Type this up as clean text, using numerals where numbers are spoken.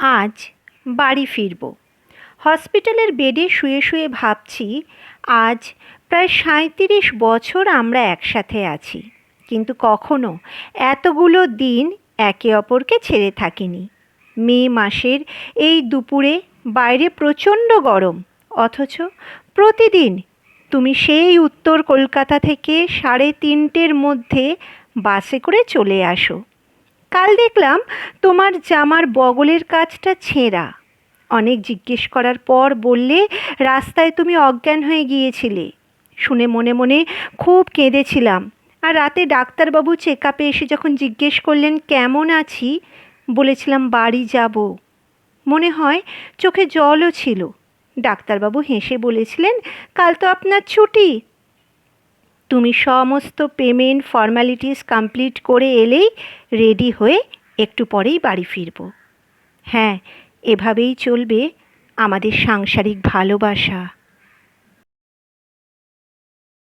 আজ বাড়ি ফিরব। হসপিটালের বেডে শুয়ে শুয়ে ভাবছি, আজ প্রায় ৩৭ বছর আমরা একসাথে আছি, কিন্তু কখনো এতগুলো দিন একে অপরকে ছেড়ে থাকিনি। মে মাসের এই দুপুরে বাইরে প্রচণ্ড গরম, অথচ প্রতিদিন তুমি সেই উত্তর কলকাতা থেকে ৩:৩০-র মধ্যে বাসে করে চলে আসো। কাল দেখলাম তোমার জামার বগলের কাছটা ছেঁড়া। অনেক জিজ্ঞেস করার পর বললে রাস্তায় তুমি অজ্ঞান হয়ে গিয়েছিলে। শুনে মনে মনে খুব কেঁদেছিলাম। আর রাতে ডাক্তারবাবু চেক আপে এসে যখন জিজ্ঞেস করলেন কেমন আছি, বলেছিলাম বাড়ি যাব। মনে হয় চোখে জলও ছিল। ডাক্তারবাবু হেসে বলেছিলেন, কাল তো আপনার ছুটি। তুমি সমস্ত পেমেন্ট ফর্মালিটিস কমপ্লিট করে এলেই রেডি হয়ে একটু পরেই বাড়ি ফিরব। হ্যাঁ, এভাবেই চলবে আমাদের সাংসারিক ভালোবাসা।